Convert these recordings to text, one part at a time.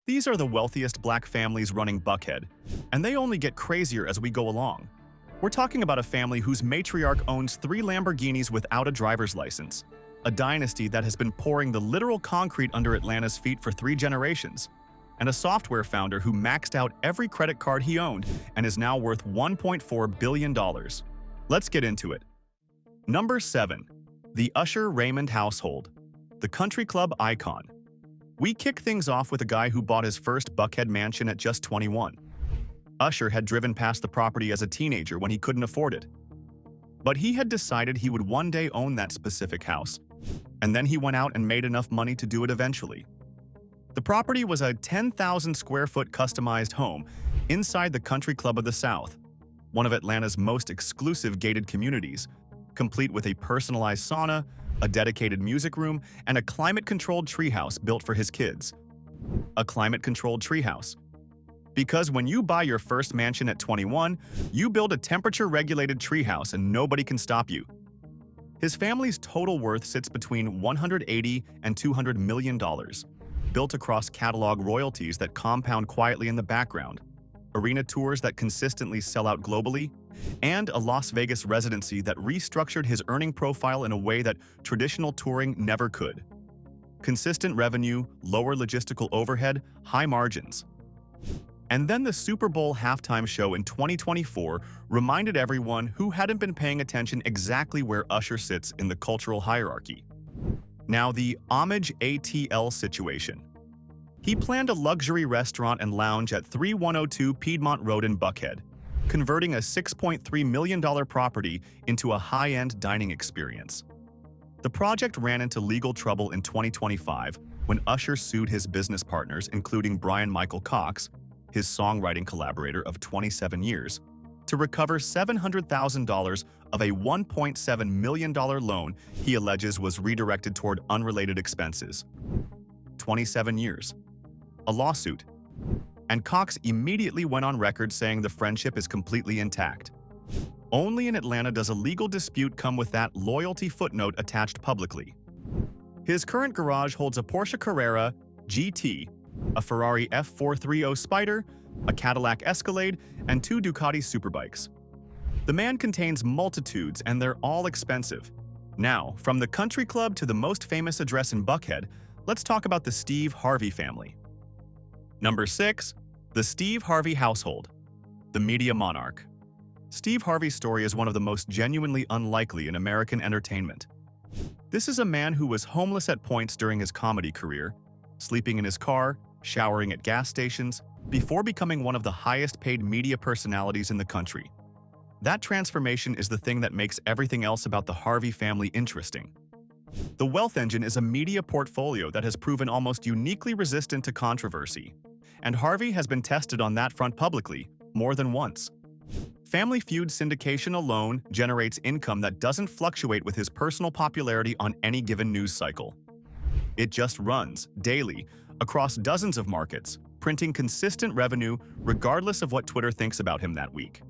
These are the wealthiest black families running Buckhead, and they only get crazier as we go along. We're talking about a family whose matriarch owns 3 Lamborghinis without a driver's license, a dynasty that has been pouring the literal concrete under Atlanta's feet for 3 generations, and a software founder who maxed out every credit card he owned and is now worth $1.4 billion. Let's get into it. Number 7. The Usher Raymond household, the country club icon. We kick things off with a guy who bought his first Buckhead mansion at just 21. Usher had driven past the property as a teenager when he couldn't afford it. But he had decided he would one day own that specific house, and then he went out and made enough money to do it eventually. The property was a 10,000 square foot customized home inside the Country Club of the South, one of Atlanta's most exclusive gated communities, complete with a personalized sauna, a dedicated music room, and a climate-controlled treehouse built for his kids. A climate-controlled treehouse. Because when you buy your first mansion at 21, you build a temperature-regulated treehouse and nobody can stop you. His family's total worth sits between $180 and $200 million, built across catalog royalties that compound quietly in the background, arena tours that consistently sell out globally, and a Las Vegas residency that restructured his earning profile in a way that traditional touring never could. Consistent revenue, lower logistical overhead, high margins. And then the Super Bowl halftime show in 2024 reminded everyone who hadn't been paying attention exactly where Usher sits in the cultural hierarchy. Now, the homage ATL situation. He planned a luxury restaurant and lounge at 3102 Piedmont Road in Buckhead, converting a $6.3 million property into a high-end dining experience. The project ran into legal trouble in 2025 when Usher sued his business partners, including Brian Michael Cox, his songwriting collaborator of 27 years, to recover $700,000 of a $1.7 million loan he alleges was redirected toward unrelated expenses. 27 years. A lawsuit. And Cox immediately went on record saying the friendship is completely intact. Only in Atlanta does a legal dispute come with that loyalty footnote attached publicly. His current garage holds a Porsche Carrera GT, a Ferrari F430 Spider, a Cadillac Escalade, and 2 Ducati Superbikes. The man contains multitudes, and they're all expensive. Now, from the country club to the most famous address in Buckhead, let's talk about the Steve Harvey family. Number 6. The Steve Harvey household, the media monarch. Steve Harvey's story is one of the most genuinely unlikely in American entertainment. This is a man who was homeless at points during his comedy career, sleeping in his car, showering at gas stations, before becoming one of the highest-paid media personalities in the country. That transformation is the thing that makes everything else about the Harvey family interesting. The wealth engine is a media portfolio that has proven almost uniquely resistant to controversy, and Harvey has been tested on that front publicly more than once. Family Feud syndication alone generates income that doesn't fluctuate with his personal popularity on any given news cycle. It just runs, daily, across dozens of markets, printing consistent revenue regardless of what Twitter thinks about him that week.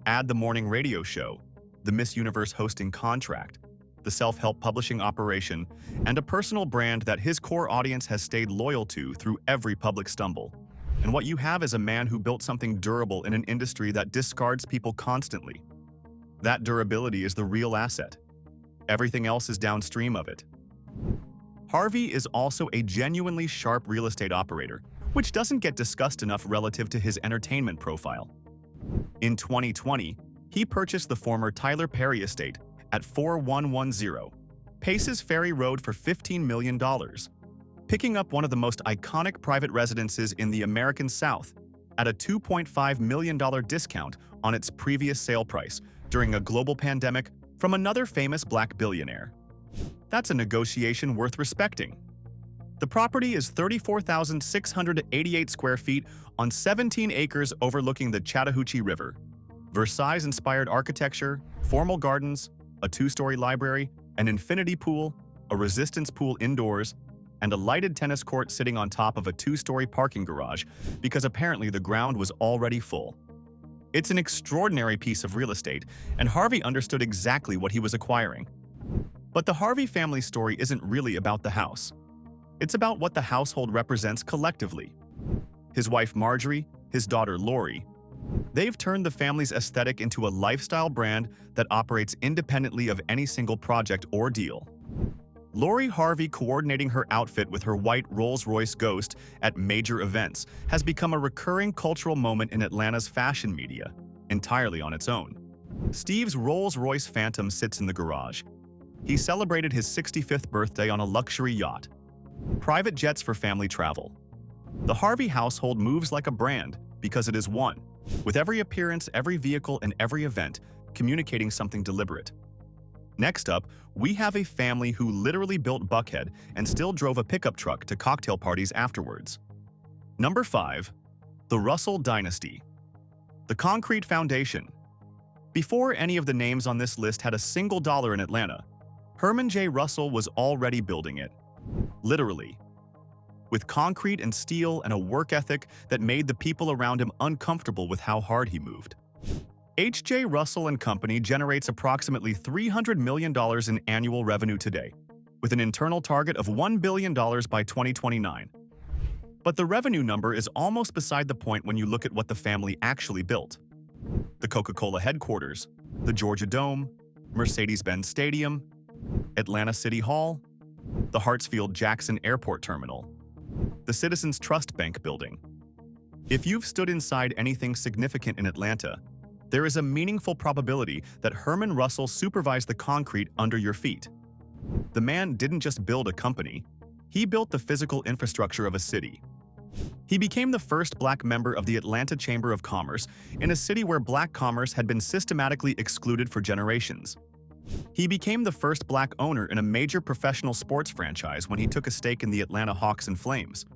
Add the morning radio show, the Miss Universe hosting contract, the self-help publishing operation, and a personal brand that his core audience has stayed loyal to through every public stumble. And what you have is a man who built something durable in an industry that discards people constantly. That durability is the real asset. Everything else is downstream of it. Harvey is also a genuinely sharp real estate operator, which doesn't get discussed enough relative to his entertainment profile. In 2020, he purchased the former Tyler Perry estate at 4110 Paces Ferry Road for $15 million, picking up one of the most iconic private residences in the American South at a $2.5 million discount on its previous sale price during a global pandemic from another famous black billionaire. That's a negotiation worth respecting. The property is 34,688 square feet on 17 acres overlooking the Chattahoochee River. Versailles-inspired architecture, formal gardens, a 2-story library, an infinity pool, a resistance pool indoors, and a lighted tennis court sitting on top of a 2-story parking garage because apparently the ground was already full. It's an extraordinary piece of real estate, and Harvey understood exactly what he was acquiring. But the Harvey family story isn't really about the house. It's about what the household represents collectively. his wife Marjorie, his daughter Lori. They've turned the family's aesthetic into a lifestyle brand that operates independently of any single project or deal. Lori Harvey coordinating her outfit with her white Rolls-Royce Ghost at major events has become a recurring cultural moment in Atlanta's fashion media, entirely on its own. Steve's Rolls-Royce Phantom sits in the garage. He celebrated his 65th birthday on a luxury yacht. Private jets for family travel. The Harvey household moves like a brand because it is one, with every appearance, every vehicle, and every event communicating something deliberate. Next up, we have a family who literally built Buckhead and still drove a pickup truck to cocktail parties afterwards. Number 5. The Russell Dynasty. The concrete foundation. Before any of the names on this list had a single dollar in Atlanta, Herman J. Russell was already building it. Literally. With concrete and steel and a work ethic that made the people around him uncomfortable with how hard he moved. H.J. Russell and Company generates approximately $300 million in annual revenue today, with an internal target of $1 billion by 2029. But the revenue number is almost beside the point when you look at what the family actually built. The Coca-Cola headquarters, the Georgia Dome, Mercedes-Benz Stadium, Atlanta City Hall, the Hartsfield-Jackson Airport Terminal, the Citizens Trust Bank building. If you've stood inside anything significant in Atlanta, there is a meaningful probability that Herman Russell supervised the concrete under your feet. The man didn't just build a company, he built the physical infrastructure of a city. He became the first black member of the Atlanta Chamber of Commerce in a city where black commerce had been systematically excluded for generations. He became the first black owner in a major professional sports franchise when he took a stake in the Atlanta Hawks and Flames.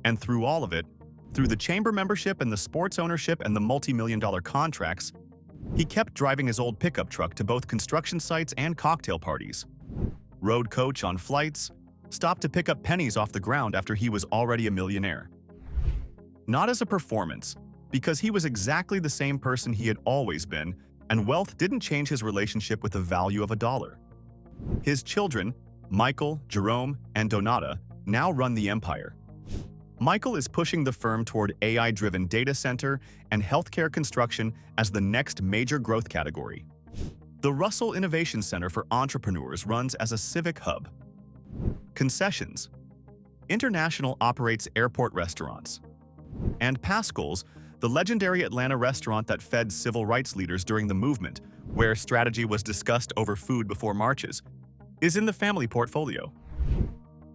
And through all of it, through the chamber membership and the sports ownership and the multi-million-dollar contracts, he kept driving his old pickup truck to both construction sites and cocktail parties. Rode coach on flights, stopped to pick up pennies off the ground after he was already a millionaire. Not as a performance, because he was exactly the same person he had always been, and wealth didn't change his relationship with the value of a dollar. His children, Michael, Jerome, and Donata, now run the empire. Michael is pushing the firm toward AI-driven data center and healthcare construction as the next major growth category. The Russell Innovation Center for Entrepreneurs runs as a civic hub. Concessions. International operates airport restaurants. And Pascal's, the legendary Atlanta restaurant that fed civil rights leaders during the movement, where strategy was discussed over food before marches, is in the family portfolio.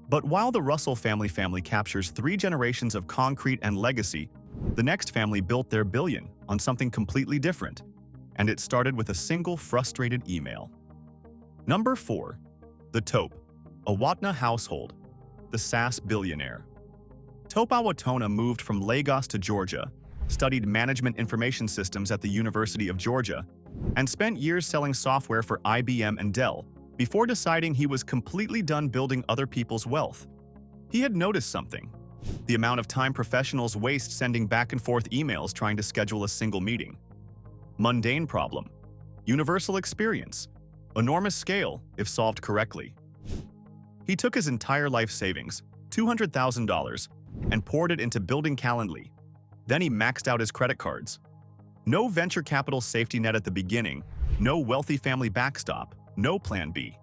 But while the Russell family captures 3 generations of concrete and legacy, the next family built their billion on something completely different, and it started with a single frustrated email. Number 4. The Tope, Awotona household, the SAS billionaire. Tope Awotona moved from Lagos to Georgia, studied management information systems at the University of Georgia, and spent years selling software for IBM and Dell, before deciding he was completely done building other people's wealth. He had noticed something: the amount of time professionals waste sending back and forth emails trying to schedule a single meeting. Mundane problem. Universal experience. Enormous scale, if solved correctly. He took his entire life savings, $200,000, and poured it into building Calendly. Then he maxed out his credit cards. No venture capital safety net at the beginning, no wealthy family backstop, no plan B.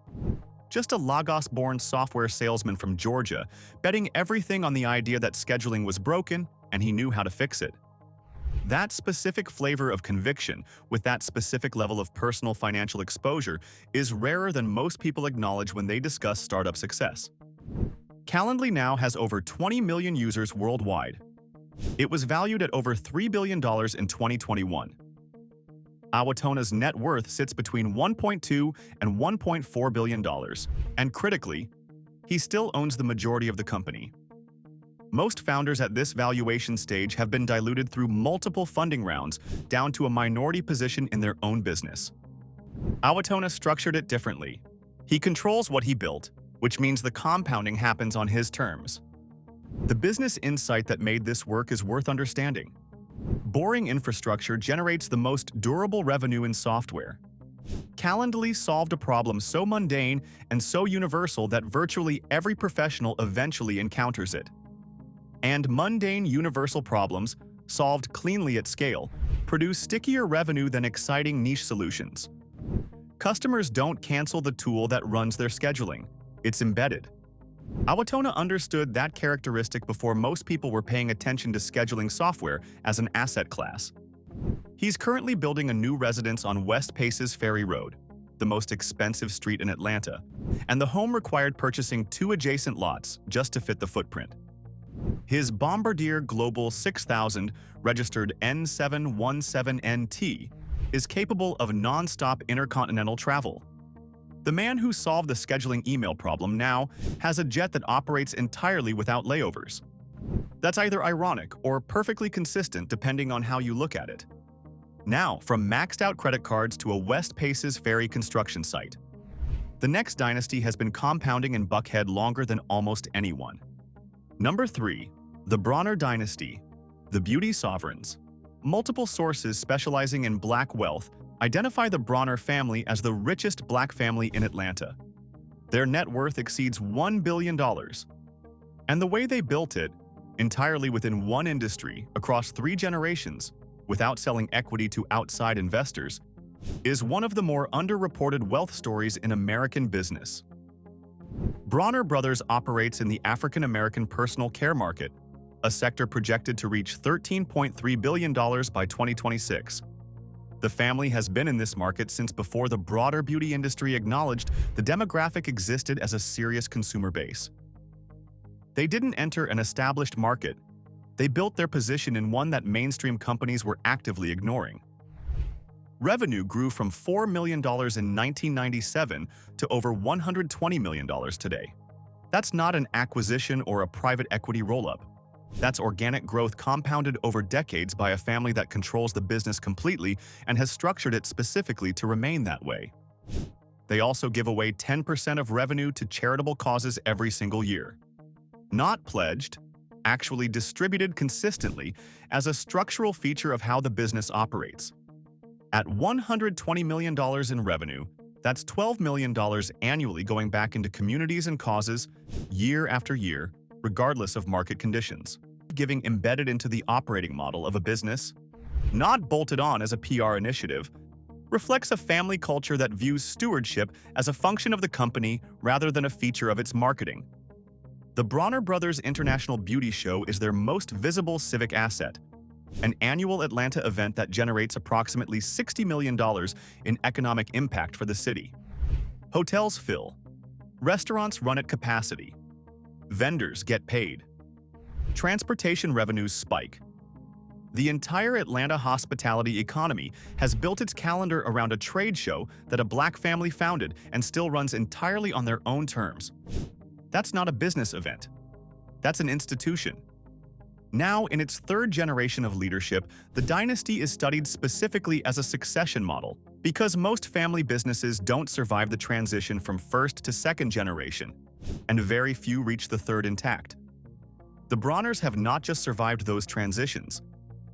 Just a Lagos-born software salesman from Georgia, betting everything on the idea that scheduling was broken and he knew how to fix it. That specific flavor of conviction, with that specific level of personal financial exposure, is rarer than most people acknowledge when they discuss startup success. Calendly now has over 20 million users worldwide. It was valued at over $3 billion in 2021. Awotona's net worth sits between $1.2 and $1.4 billion, and critically, he still owns the majority of the company. Most founders at this valuation stage have been diluted through multiple funding rounds down to a minority position in their own business. Awotona structured it differently. He controls what he built, which means the compounding happens on his terms. The business insight that made this work is worth understanding. Boring infrastructure generates the most durable revenue in software. Calendly solved a problem so mundane and so universal that virtually every professional eventually encounters it. And mundane universal problems, solved cleanly at scale, produce stickier revenue than exciting niche solutions. Customers don't cancel the tool that runs their scheduling. It's embedded. Awatona understood that characteristic before most people were paying attention to scheduling software as an asset class. He's currently building a new residence on West Paces Ferry Road, the most expensive street in Atlanta, and the home required purchasing 2 adjacent lots just to fit the footprint. His Bombardier Global 6000 registered N717NT is capable of non-stop intercontinental travel. The man who solved the scheduling email problem now has a jet that operates entirely without layovers. That's either ironic or perfectly consistent depending on how you look at it. Now, from maxed-out credit cards to a West Paces ferry construction site. The next dynasty has been compounding in Buckhead longer than almost anyone. Number 3. The Bronner Dynasty, the Beauty Sovereigns. Multiple sources specializing in black wealth identify the Bronner family as the richest black family in Atlanta. Their net worth exceeds $1 billion. And the way they built it, entirely within one industry across 3 generations, without selling equity to outside investors, is one of the more underreported wealth stories in American business. Bronner Brothers operates in the African American personal care market, a sector projected to reach $13.3 billion by 2026. The family has been in this market since before the broader beauty industry acknowledged the demographic existed as a serious consumer base. They didn't enter an established market. They built their position in one that mainstream companies were actively ignoring. Revenue grew from $4 million in 1997 to over $120 million today. That's not an acquisition or a private equity roll-up. That's organic growth compounded over decades by a family that controls the business completely and has structured it specifically to remain that way. They also give away 10% of revenue to charitable causes every single year. Not pledged, actually distributed consistently as a structural feature of how the business operates. At $120 million in revenue, that's $12 million annually going back into communities and causes, year after year, regardless of market conditions. Giving embedded into the operating model of a business, not bolted on as a PR initiative, reflects a family culture that views stewardship as a function of the company rather than a feature of its marketing. The Bronner Brothers International Beauty Show is their most visible civic asset, an annual Atlanta event that generates approximately $60 million in economic impact for the city. Hotels fill. Restaurants run at capacity. Vendors get paid. Transportation revenues spike. The entire Atlanta hospitality economy has built its calendar around a trade show that a black family founded and still runs entirely on their own terms. That's not a business event. That's an institution. Now, in its 3rd generation of leadership, the dynasty is studied specifically as a succession model because most family businesses don't survive the transition from 1st to 2nd generation, and very few reach the 3rd intact. The Bronners have not just survived those transitions,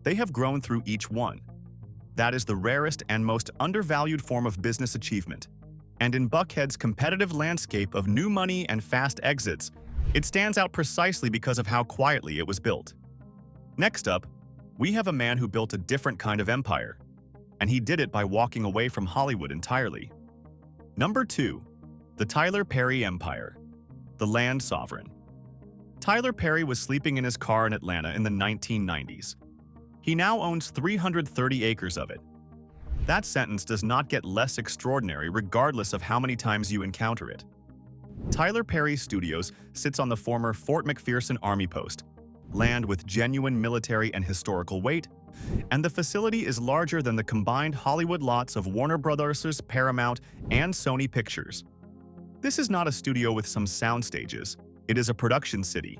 they have grown through each one. That is the rarest and most undervalued form of business achievement. And in Buckhead's competitive landscape of new money and fast exits, it stands out precisely because of how quietly it was built. Next up, we have a man who built a different kind of empire, and he did it by walking away from Hollywood entirely. Number 2. The Tyler Perry Empire, the land sovereign. Tyler Perry was sleeping in his car in Atlanta in the 1990s. He now owns 330 acres of it. That sentence does not get less extraordinary regardless of how many times you encounter it. Tyler Perry Studios sits on the former Fort McPherson Army post, land with genuine military and historical weight, and the facility is larger than the combined Hollywood lots of Warner Brothers, Paramount, and Sony Pictures. This is not a studio with some sound stages. It is a production city.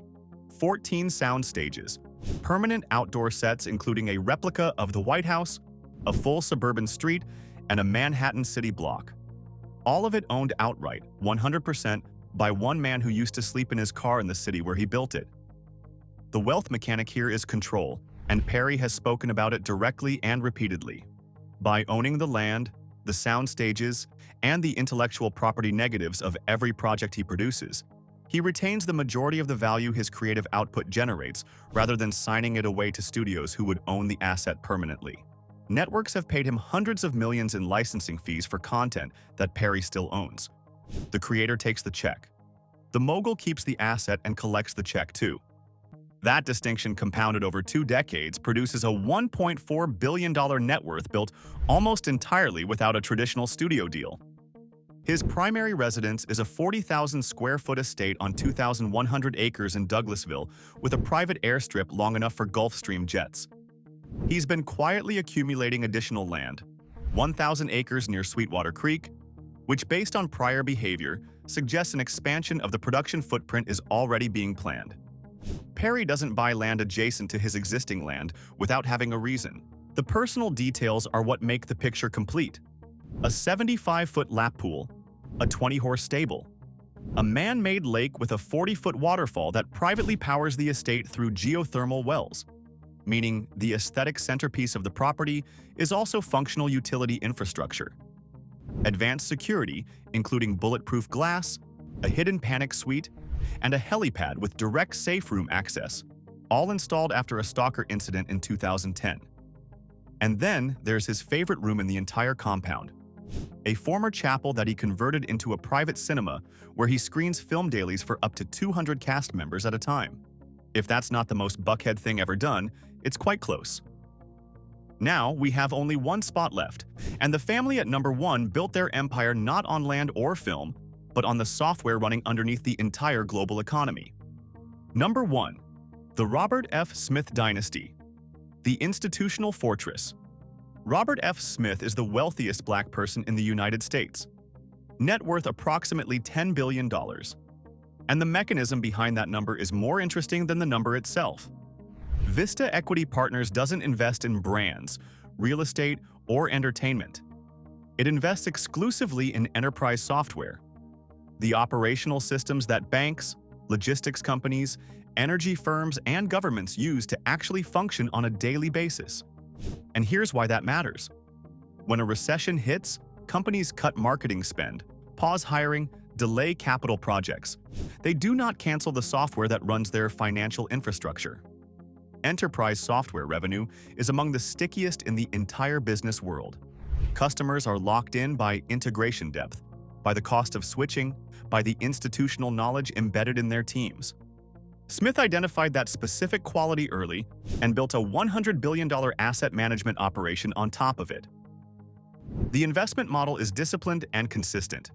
14 sound stages, permanent outdoor sets including a replica of the White House, a full suburban street, and a Manhattan city block. All of it owned outright, 100%, by one man who used to sleep in his car in the city where he built it. The wealth mechanic here is control, and Perry has spoken about it directly and repeatedly. By owning the land, the sound stages, and the intellectual property negatives of every project he produces, He retains the majority of the value his creative output generates, rather than signing it away to studios who would own the asset permanently. Networks have paid him hundreds of millions in licensing fees for content that Perry still owns. The creator takes the check. The mogul keeps the asset and collects the check too. That distinction, compounded over 2 decades, produces a $1.4 billion net worth built almost entirely without a traditional studio deal. His primary residence is a 40,000 square foot estate on 2,100 acres in Douglasville with a private airstrip long enough for Gulfstream jets. He's been quietly accumulating additional land, 1,000 acres near Sweetwater Creek, which, based on prior behavior, suggests an expansion of the production footprint is already being planned. Perry doesn't buy land adjacent to his existing land without having a reason. The personal details are what make the picture complete. A 75-foot lap pool, a 20-horse stable, a man-made lake with a 40-foot waterfall that privately powers the estate through geothermal wells, meaning the aesthetic centerpiece of the property is also functional utility infrastructure. Advanced security, including bulletproof glass, a hidden panic suite, and a helipad with direct safe room access, all installed after a stalker incident in 2010. And then there's his favorite room in the entire compound, a former chapel that he converted into a private cinema where he screens film dailies for up to 200 cast members at a time. If that's not the most Buckhead thing ever done, it's quite close. Now we have only one spot left, and the family at number 1 built their empire not on land or film, but on the software running underneath the entire global economy. Number 1. The Robert F. Smith Dynasty. The Institutional Fortress. Robert F. Smith is the wealthiest black person in the United States. Net worth approximately $10 billion. And the mechanism behind that number is more interesting than the number itself. Vista Equity Partners doesn't invest in brands, real estate, or entertainment. It invests exclusively in enterprise software, the operational systems that banks, logistics companies, energy firms, and governments use to actually function on a daily basis. And here's why that matters. When a recession hits, companies cut marketing spend, pause hiring, delay capital projects. They do not cancel the software that runs their financial infrastructure. Enterprise software revenue is among the stickiest in the entire business world. Customers are locked in by integration depth, by the cost of switching, by the institutional knowledge embedded in their teams. Smith identified that specific quality early and built a $100 billion asset management operation on top of it. The investment model is disciplined and consistent.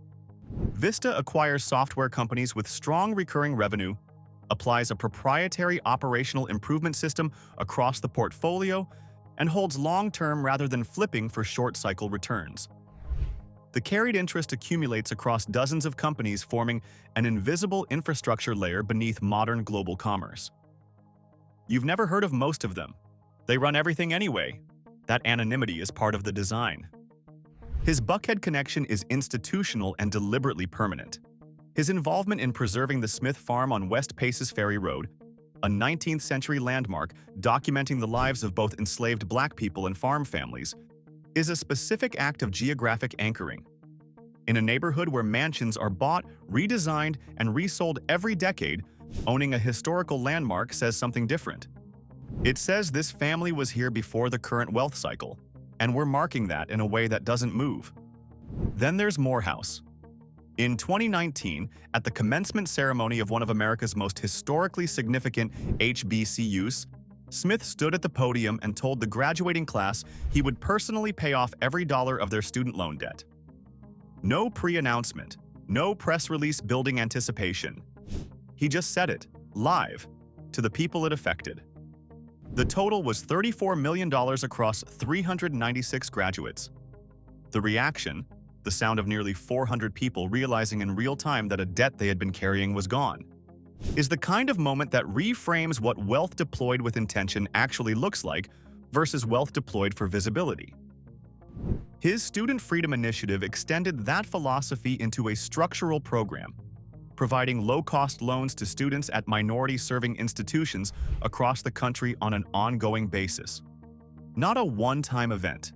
Vista acquires software companies with strong recurring revenue, applies a proprietary operational improvement system across the portfolio, and holds long-term rather than flipping for short-cycle returns. The carried interest accumulates across dozens of companies, forming an invisible infrastructure layer beneath modern global commerce. You've never heard of most of them. They run everything anyway. That anonymity is part of the design. His Buckhead connection is institutional and deliberately permanent. His involvement in preserving the Smith farm on West Paces Ferry Road, a 19th-century landmark documenting the lives of both enslaved black people and farm families, is a specific act of geographic anchoring. In a neighborhood where mansions are bought, redesigned, and resold every decade, owning a historical landmark says something different. It says this family was here before the current wealth cycle, and we're marking that in a way that doesn't move. Then there's Morehouse. In 2019, at the commencement ceremony of one of America's most historically significant HBCUs, Smith stood at the podium and told the graduating class he would personally pay off every dollar of their student loan debt. No pre-announcement, no press release building anticipation. He just said it, live, to the people it affected. The total was $34 million across 396 graduates. The reaction, the sound of nearly 400 people realizing in real time that a debt they had been carrying was gone, is the kind of moment that reframes what wealth deployed with intention actually looks like versus wealth deployed for visibility. His Student Freedom Initiative extended that philosophy into a structural program, providing low-cost loans to students at minority-serving institutions across the country on an ongoing basis. Not a one-time event.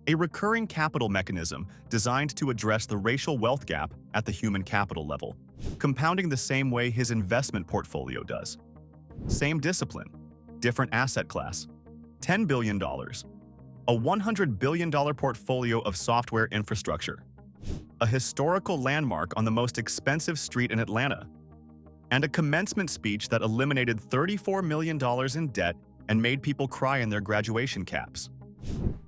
A recurring capital mechanism designed to address the racial wealth gap at the human capital level. compounding the same way his investment portfolio does. Same discipline, different asset class. $10 billion. A $100 billion portfolio of software infrastructure. A historical landmark on the most expensive street in Atlanta. And a commencement speech that eliminated $34 million in debt and made people cry in their graduation caps.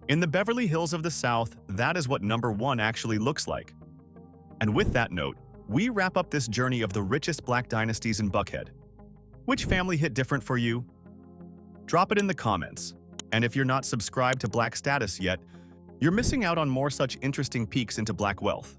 In the Beverly Hills of the South, that is what number one actually looks like. And with that note, we wrap up this journey of the richest Black dynasties in Buckhead. Which family hit different for you? Drop it in the comments. And if you're not subscribed to Black Status yet, you're missing out on more such interesting peeks into Black wealth.